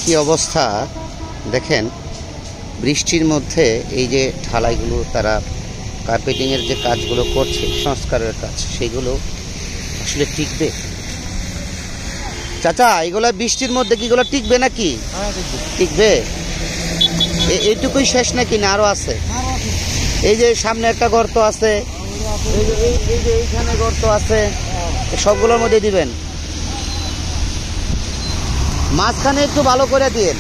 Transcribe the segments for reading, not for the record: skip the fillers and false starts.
কি অবস্থা দেখেন। বৃষ্টির মধ্যে এই যে ঢালাইগুলো তারা কার্পেটিংয়ের যে কাজগুলো করছে, সংস্কারের কাজ, সেগুলো আসলে টিকবে? চাচা, এগুলো বৃষ্টির মধ্যে কি এগুলো টিকবে নাকি? টিকবে? এইটুকুই শেষ নাকি না আরো আছে? এই যে সামনে একটা গর্ত আছে, এই যে এইখানে গর্ত আছে, সবগুলোর মধ্যে দিবেন। মাঝখানে একটু ভালো করে দিন।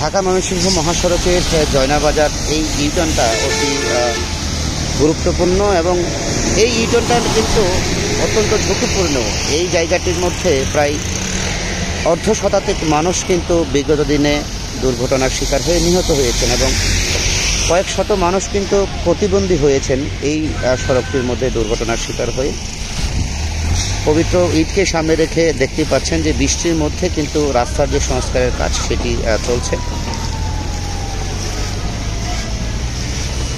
ঢাকা ময়মনসিংহ মহাসড়কের জয়নাবাজার এই ইউটার্নটা অতি গুরুত্বপূর্ণ এবং এই ইউটার্নটা কিন্তু অত্যন্ত ঝুঁকিপূর্ণ। এই জায়গাটির মধ্যে প্রায় অর্ধ শতাধিক মানুষ কিন্তু বিগত দিনে দুর্ঘটনার শিকার হয়ে নিহত হয়েছেন এবং কয়েক শত মানুষ কিন্তু প্রতিবন্ধী হয়েছেন এই সড়কটির মধ্যে দুর্ঘটনার শিকার হয়ে। পবিত্র ঈদকে সামনে রেখে দেখতে পাচ্ছেন যে বৃষ্টির মধ্যে কিন্তু রাস্তার যে সংস্কারের কাজ সেটি চলছে।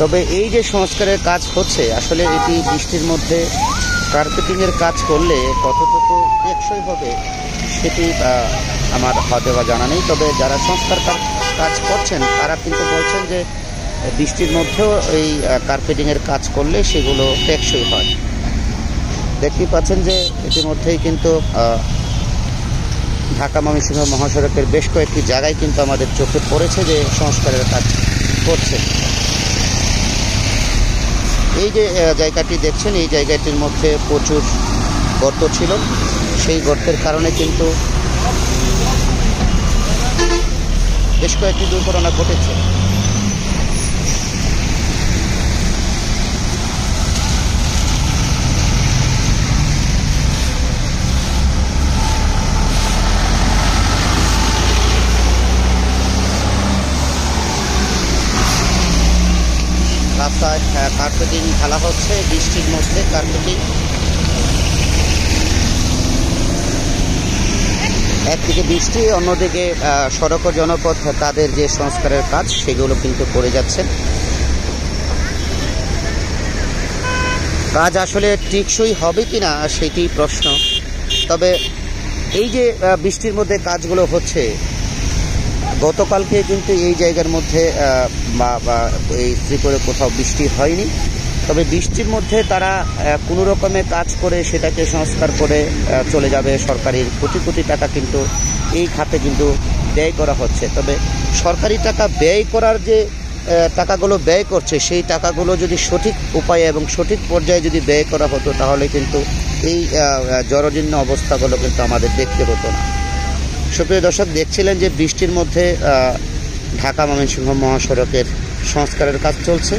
তবে এই যে সংস্কারের কাজ হচ্ছে, আসলে এটি বৃষ্টির মধ্যে কার্পেটিংয়ের কাজ করলে কতটুকু টেকসই হবে সেটি আমার হয়তো বা জানা নেই। তবে যারা সংস্কার কাজ করছেন তারা কিন্তু বলছেন যে বৃষ্টির মধ্যেও এই কার্পেটিংয়ের কাজ করলে সেগুলো টেকসই হয়। দেখতেই পাচ্ছেন যে ইতিমধ্যেই কিন্তু ঢাকা ময়মনসিংহ মহাসড়কের বেশ কয়েকটি জায়গায় কিন্তু আমাদের চোখে পড়েছে যে সংস্কারের কাজ করছে। এই যে জায়গাটি দেখছেন, এই জায়গাটির মধ্যে প্রচুর গর্ত ছিল, সেই গর্তের কারণে কিন্তু বেশ কয়েকটি দুর্ঘটনা ঘটেছে। রাস্তায় কার্পেটিং ঢালা হচ্ছে, বৃষ্টির মধ্যে কার্পেটিং। একদিকে বৃষ্টি, অন্যদিকে সড়ক ও জনপথ তাদের যে সংস্কারের কাজ সেগুলো কিন্তু করে যাচ্ছে। কাজ আসলে টেকসই হবে কিনা সেটি প্রশ্ন। তবে এই যে বৃষ্টির মধ্যে কাজগুলো হচ্ছে, গতকালকে কিন্তু এই জায়গার মধ্যে বা এই ত্রিপুরে কোথাও বৃষ্টি হয়নি। তবে বৃষ্টির মধ্যে তারা কোনো রকমে কাজ করে সেটাকে সংস্কার করে চলে যাবে। সরকারি কোটি কোটি টাকা কিন্তু এই খাতে কিন্তু ব্যয় করা হচ্ছে। তবে সরকারি টাকা ব্যয় করার যে টাকাগুলো ব্যয় করছে, সেই টাকাগুলো যদি সঠিক উপায়ে এবং সঠিক পর্যায়ে যদি ব্যয় করা হতো তাহলে কিন্তু এই জরাজীর্ণ অবস্থাগুলো কিন্তু আমাদের দেখতে হতো না। সুপ্রিয় দর্শক, দেখছিলেন যে বৃষ্টির মধ্যে ঢাকা ময়মনসিংহ মহাসড়কের সংস্কারের কাজ চলছে।